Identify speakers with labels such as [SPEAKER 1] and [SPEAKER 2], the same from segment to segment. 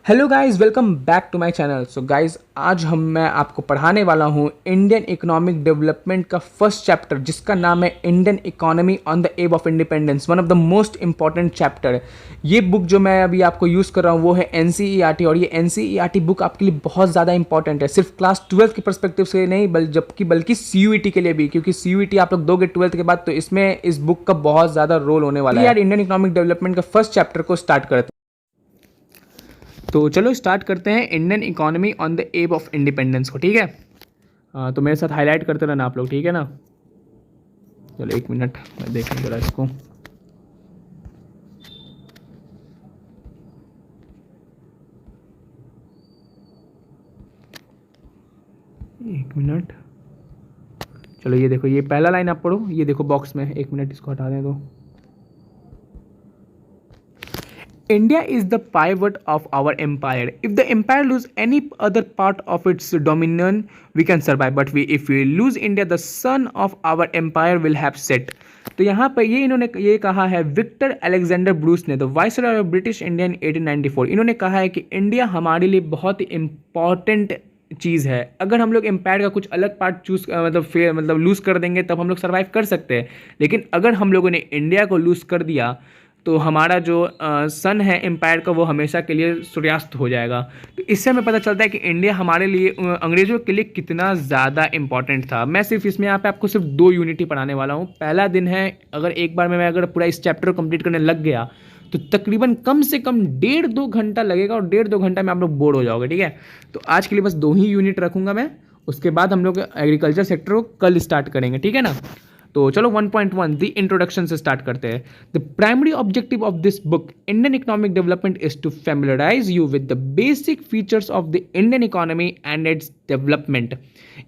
[SPEAKER 1] Hello guys, welcome back to my channel. So guys, आज मैं आपको पढ़ाने वाला हूँ इंडियन इकोनॉमिक डेवलपमेंट का फर्स्ट चैप्टर, जिसका नाम है Indian economy on the eve of independence, one of the most important chapter. ये बुक जो मैं अभी आपको यूज़ कर रहा हूँ वो है एनसीईआरटी, और ये एनसीईआरटी बुक आपके लिए बहुत ज़्यादा इंपॉर्टेंट है, सिर्फ क्लास 12 के परस्पेक्टिव से नहीं बल्कि सीयूईटी के लिए भी, क्योंकि सीयूईटी आप लोग दोगे 12th के बाद, तो इसमें इस बुक का बहुत ज़्यादा रोल होने वाला है। यार, इंडियन इकोनॉमिक डेवलपमेंट का फर्स्ट चैप्टर को स्टार्ट करते हैं। तो चलो स्टार्ट करते हैं Indian economy on the eve of independence को, ठीक है। तो मेरे साथ हाईलाइट करते रहना आप लोग, ठीक है ना। चलो एक मिनट मैं देख लूँ जरा इसको। एक मिनट, चलो ये देखो, ये पहला लाइन आप पढ़ो, ये देखो बॉक्स में। एक मिनट इसको हटा दें तो। India is the pivot of our empire. If the empire lose any other part of its dominion, we can survive. But if we lose India, the sun of our empire will have set. तो यहाँ पर ये इन्होंने ये कहा है, Victor Alexander Bruce ने, the viceroy of British India in 1894। इन्होंने कहा है कि इंडिया हमारे लिए बहुत ही इम्पॉर्टेंट चीज़ है। अगर हम लोग एम्पायर का कुछ अलग पार्ट चूज मतलब लूज़ कर देंगे तब हम लोग सर्वाइव कर सकते हैं, लेकिन अगर हम लोगों ने इंडिया को लूज़ कर दिया तो हमारा जो सन है एम्पायर का, वो हमेशा के लिए सूर्यास्त हो जाएगा। तो इससे हमें पता चलता है कि इंडिया हमारे लिए अंग्रेज़ों के लिए कितना ज़्यादा इंपॉर्टेंट था। मैं सिर्फ इसमें यहाँ पे आपको सिर्फ 2 यूनिट पढ़ाने वाला हूँ। पहला दिन है, अगर एक बार में मैं अगर पूरा इस चैप्टर को कंप्लीट करने लग गया तो तकरीबन कम से कम 1.5-2 घंटा लगेगा, और 1.5-2 घंटा में आप लोग बोर हो जाओगे, ठीक है। तो आज के लिए बस 2 ही यूनिट रखूँगा मैं, उसके बाद हम लोग एग्रीकल्चर सेक्टर को कल स्टार्ट करेंगे, ठीक है ना। तो चलो 1.1 द इंट्रोडक्शन से स्टार्ट करते हैं। The primary objective of this book Indian economic development is to familiarise you with the basic features of the Indian economy and its development.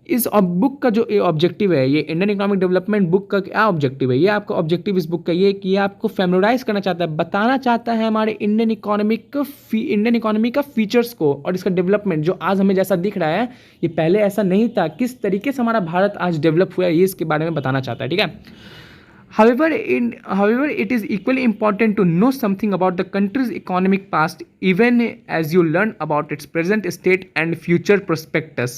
[SPEAKER 1] इस बुक का जो ऑब्जेक्टिव है, ये इंडियन इकोनॉमिक डेवलपमेंट बुक का क्या objective है, ये आपका ऑब्जेक्टिव इस बुक का ये कि ये आपको फैमिलराइज करना चाहता है, बताना चाहता है हमारे इंडियन इकोनॉमी का फीचर्स को और इसका डेवलपमेंट, जो आज हमें जैसा दिख रहा है ये पहले ऐसा नहीं था, किस तरीके से हमारा भारत आज डेवलप हुआ है, ये इसके बारे में बताना चाहता है, ठीक है। However, it is equally important to know something about the country's economic past, even as you learn about its present state and future prospectus.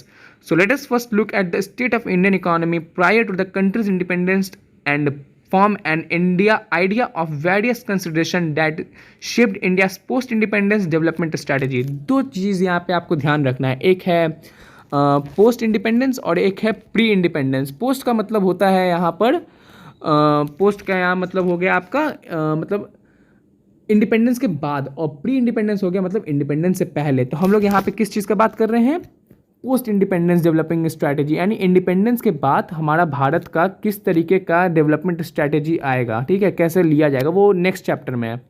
[SPEAKER 1] So let us first look at the state of Indian economy prior to the country's independence and form an idea of various considerations that shaped India's post-independence development strategy. 2 चीज़ यहाँ पे आपको ध्यान रखना है, एक है post independence और एक है प्री इंडिपेंडेंस। पोस्ट का मतलब होता है यहाँ पर पोस्ट का यहाँ मतलब हो गया आपका मतलब इंडिपेंडेंस के बाद, और प्री इंडिपेंडेंस हो गया मतलब इंडिपेंडेंस से पहले। तो हम लोग यहाँ पे किस चीज़ का बात कर रहे हैं, पोस्ट इंडिपेंडेंस डेवलपिंग स्ट्रैटेजी, यानी इंडिपेंडेंस के बाद हमारा भारत का किस तरीके का डेवलपमेंट स्ट्रैटेजी आएगा, ठीक है, कैसे लिया जाएगा, वो नेक्स्ट चैप्टर में है।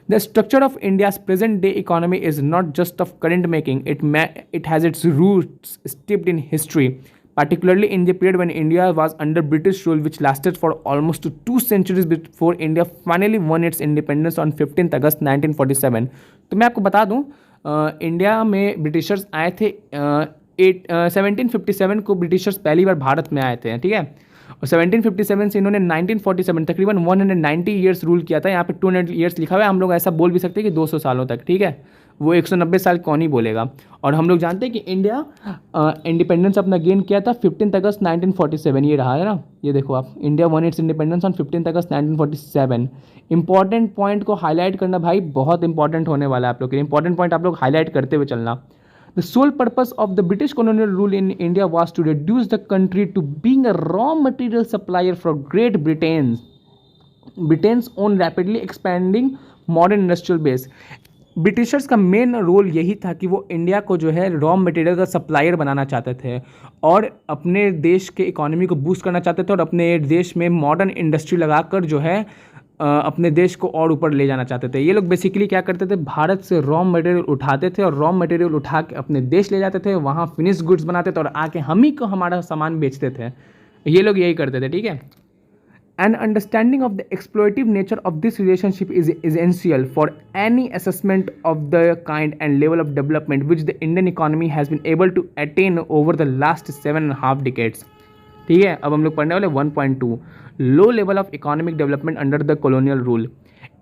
[SPEAKER 1] The structure of India's present-day economy is not just of current making. It has its roots steeped in history, particularly in the period when India was under British rule, which lasted for almost 2 centuries before India finally won its independence on 15th August 1947. तो मैं आपको बता दूं, India में Britishers आए थे 1757 को Britishers पहली बार भारत में आए थे, ठीक है। और 1757 से इन्होंने 1947 तकरीबन 190 ईयर्स रूल किया था। यहाँ पे 200 ईयर्स लिखा हुआ है, हम लोग ऐसा बोल भी सकते हैं कि 200 सालों तक, ठीक है। वो 190 साल कौन ही बोलेगा। और हम लोग जानते हैं कि इंडिया इंडिपेंडेंस अपना गेन किया था 15 अगस्त 1947, ये रहा है ना, ये देखो आप, India one it's independence on 15 August 1947। Important point को हाईलाइट करना भाई बहुत इंपॉर्टेंट होने वाला है आप लोग के लिए, इंपॉर्टेंट पॉइंट आप लोग हाईलाइट करते हुए चलना। The sole purpose of the British colonial rule in India was to reduce the country to being a raw material supplier for Great Britain's own rapidly expanding modern industrial base. Britishers का main role यही था कि वो India को जो है raw material का supplier बनाना चाहते थे और अपने देश के इकोनॉमी को बूस्ट करना चाहते थे, और अपने देश में मॉडर्न इंडस्ट्री लगाकर जो है अपने देश को और ऊपर ले जाना चाहते थे। ये लोग बेसिकली क्या करते थे, भारत से रॉ मटेरियल उठाते थे और रॉ मटेरियल उठा के अपने देश ले जाते थे, वहाँ फिनिश गुड्स बनाते थे और आके हम ही को हमारा सामान बेचते थे। ये लोग यही करते थे, ठीक है। An understanding of the exploitative nature of this relationship is essential for any assessment of the kind and level of development which the Indian economy has been able to attain over the last 7.5 decades. ठीक है, अब हम लोग पढ़ने वाले 1.2 low level of economic development under the colonial rule.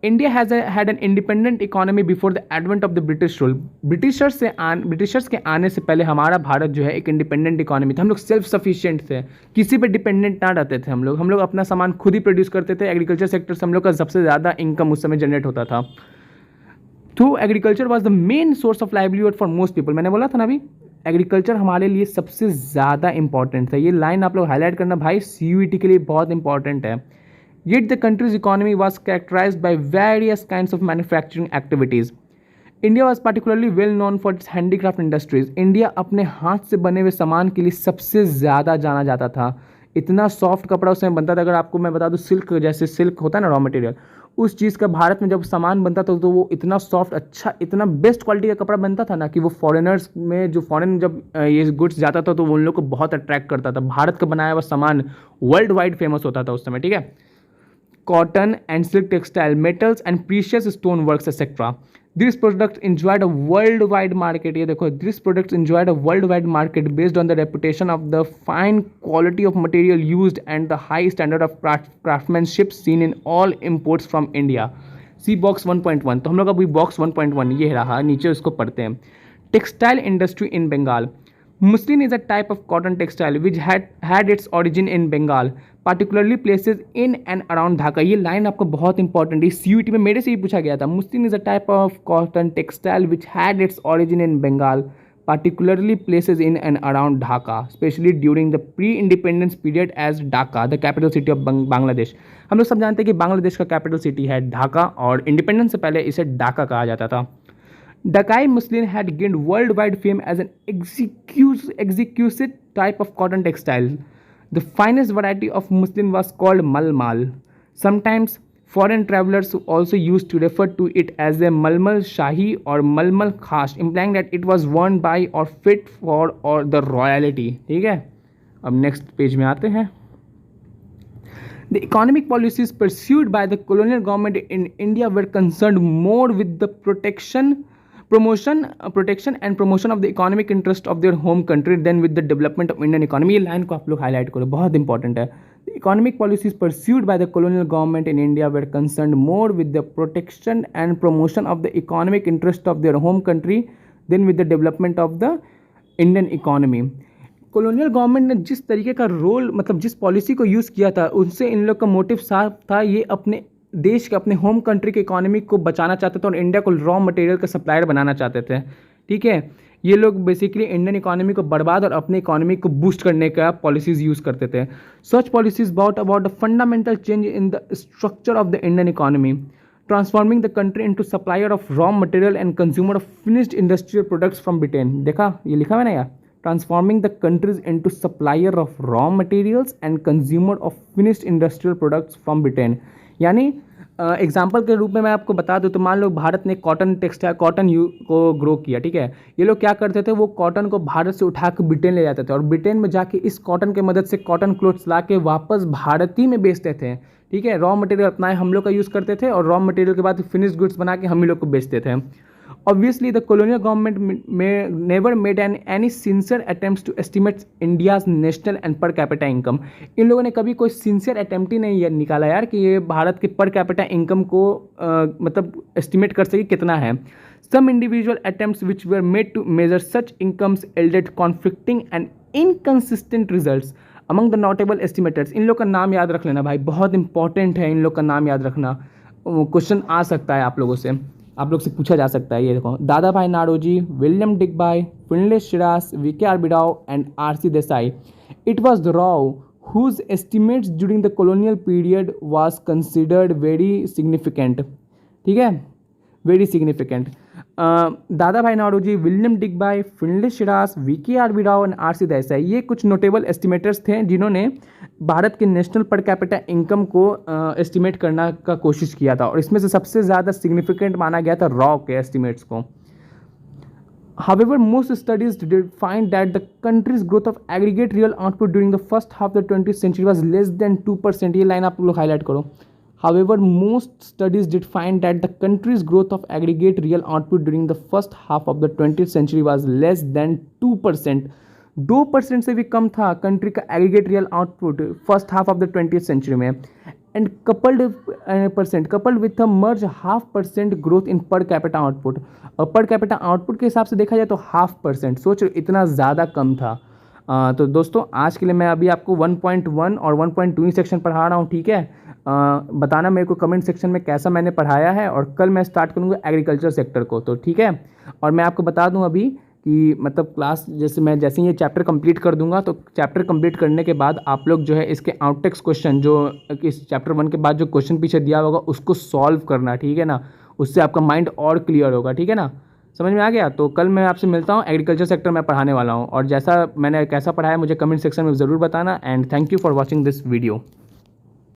[SPEAKER 1] India has had an independent economy before the advent of the British rule. Britishers के आने से पहले हमारा भारत जो है एक इंडिपेंडेंट इकोनॉमी था। हम लोग सेल्फ सफिशिएंट थे, किसी पे डिपेंडेंट ना रहते थे। हम लोग अपना सामान खुद ही प्रोड्यूस करते थे। एग्रीकल्चर सेक्टर से हम लोग का सबसे ज़्यादा इनकम उस समय जनरेट होता था। Through agriculture was the main source of livelihood for most people. मैंने बोला था ना अभी, एग्रीकल्चर हमारे लिए सबसे ज़्यादा इंपॉर्टेंट था। ये लाइन आप लोग हाईलाइट करना भाई, CUET के लिए बहुत इंपॉर्टेंट है। Yet the country's economy was characterized by various kinds of manufacturing activities. India was particularly well known for its handicraft industries. India अपने हाथ से बने हुए सामान के लिए सबसे ज़्यादा जाना जाता था। इतना सॉफ्ट कपड़ा उस समय बनता था। अगर आपको मैं बता दूं, सिल्क, जैसे सिल्क होता है ना रॉ मटेरियल, उस चीज़ का भारत में जब सामान बनता था तो वो इतना सॉफ्ट, अच्छा, इतना बेस्ट क्वालिटी का कपड़ा बनता था ना कि वो फॉरेनर्स में, जो फॉरेन जब ये गुड्स जाता था तो वो उन लोग को बहुत अट्रैक्ट करता था। भारत का बनाया हुआ सामान वर्ल्ड वाइड फेमस होता था उस समय, ठीक है। Cotton and silk textile, metals and precious stone works, etc. These products enjoyed a worldwide market. ये देखो, these products enjoyed a worldwide market based on the reputation of the fine quality of material used and the high standard of craftsmanship seen in all imports from India. See box 1.1. तो हम लोग अभी box 1.1 ये रहा, नीचे उसको पढ़ते हैं। Textile industry in Bengal. Muslin is a type of cotton textile which had its origin in Bengal, particularly places in and around Dhaka. ये लाइन आपको बहुत इंपॉर्टेंट है, CUET में मेरे से ही पूछा गया था। Muslin is a type of cotton textile which had its origin in Bengal, particularly places in and around Dhaka, especially during the pre-independence period as Dhaka, the capital city of Bangladesh. हम लोग सब जानते हैं कि बांग्लादेश का capital city है ढाका, और independence से पहले इसे ढाका कहा जाता था। Dakai muslin had gained worldwide fame as an exquisite type of cotton textile. The finest variety of muslin was called malmal. Sometimes foreign travelers also used to refer to it as a malmal shahi or malmal khash, implying that it was worn by or fit for or the royalty. ठीक है, अब next page में आते हैं। The economic policies pursued by the colonial government in India were concerned more with the protection and promotion of the economic interest of their home country than with the development of Indian economy. ये line को आप लोग highlight करो, बहुत important है। The economic policies pursued by the colonial government in India were concerned more with the protection and promotion of the economic interest of their home country than with the development of the Indian economy. Colonial government ने जिस तरीके का role, मतलब जिस policy को use किया था, उनसे इन लोग का मोटिव साफ था, ये अपने देश के, अपने होम कंट्री के इकोनॉमी को बचाना चाहते थे और इंडिया को रॉ मटेरियल का सप्लायर बनाना चाहते थे। ठीक है, ये लोग बेसिकली इंडियन इकोनॉमी को बर्बाद और अपने इकोनॉमी को बूस्ट करने का पॉलिसीज़ यूज़ करते थे। Such policies brought about the fundamental change in the structure of the Indian economy, transforming the country into supplier of raw material and consumer of finished industrial products from Britain. देखा, ये लिखा हुआ ना यार, transforming the countries into supplier of raw materials and consumer of finished industrial products from Britain. यानी example के रूप में मैं आपको बता दूं तो मान लो भारत ने कॉटन को ग्रो किया, ठीक है। ये लोग क्या करते थे, वो कॉटन को भारत से उठा के ब्रिटेन ले जाते थे और ब्रिटेन में जाके इस कॉटन के मदद से कॉटन क्लोथ्स ला के वापस भारत ही में बेचते थे। ठीक है, रॉ मटेरियल अपना हम लोग का यूज़ करते थे और रॉ मटेरियल के बाद फिनिश्ड गुड्स बना के हम ही लोग को बेचते थे। Obviously, the colonial government never made any sincere attempts to estimate India's national and per capita income. इन लोगों ने कभी कोई सिंसियर अटेम्प्ट ही नहीं निकाला यार कि ये भारत के पर कैपिटा इनकम को मतलब एस्टिमेट कर सके कितना है। Some individual attempts which were made to measure such incomes yielded conflicting and inconsistent results. Among the notable estimators, इन लोग का नाम याद रख लेना भाई, बहुत इंपॉर्टेंट है इन लोग का नाम याद रखना। क्वेश्चन आ सकता है आप लोगों से, आप लोग से पूछा जा सकता है। ये देखो, Dadabhai Naoroji, William Digby, Findlay Shirras, VK R बिडाओ and RC Desai. It was the Rao whose estimates during the colonial period was considered very significant. ठीक है, very significant. Dadabhai Naoroji, William Digby, Findlay Shirras, VK R बिडाओ and RC Desai, ये कुछ notable estimators थे जिन्होंने भारत के national per capita income को estimate करना का कोशिश किया था और इसमें से सबसे ज़्यादा सिग्निफिकेंट माना गया था रॉ के एस्टिमेट्स को। However, most studies did find that the country's growth of aggregate real output during the first half of the 20th century was less than 2%. ये लाइन आप लोग हाईलाइट करो। However, most studies did find that the country's growth of aggregate real output during the first half of the 20th century was less than 2%. 2% से भी कम था country का aggregate real output first half of the 20th century में। And coupled with a merge 0.5% growth in per capita output। और per capita output के हिसाब से देखा जाए तो 0.5%, सोच इतना ज़्यादा कम था। तो दोस्तों आज के लिए मैं अभी आपको 1.1 और 1.2 सेक्शन पढ़ा रहा हूँ, ठीक है। बताना मेरे को कमेंट सेक्शन में कैसा मैंने पढ़ाया है, और कल मैं स्टार्ट करूँगा एग्रीकल्चर सेक्टर को, तो ठीक है। और मैं आपको बता दूँ अभी कि मतलब क्लास जैसे ही ये चैप्टर कंप्लीट कर दूंगा, तो चैप्टर कंप्लीट करने के बाद आप लोग जो है इसके आउटटेक्स्ट क्वेश्चन जो इस चैप्टर 1 के बाद जो क्वेश्चन पीछे दिया होगा उसको सॉल्व करना, ठीक है ना। उससे आपका माइंड और क्लियर होगा, ठीक है ना। समझ में आ गया। तो कल मैं आपसे मिलता हूँ, एग्रीकल्चर सेक्टर में पढ़ाने वाला हूँ, और जैसा मैंने कैसा पढ़ाया मुझे कमेंट सेक्शन में ज़रूर बताना। And thank you for watching this video.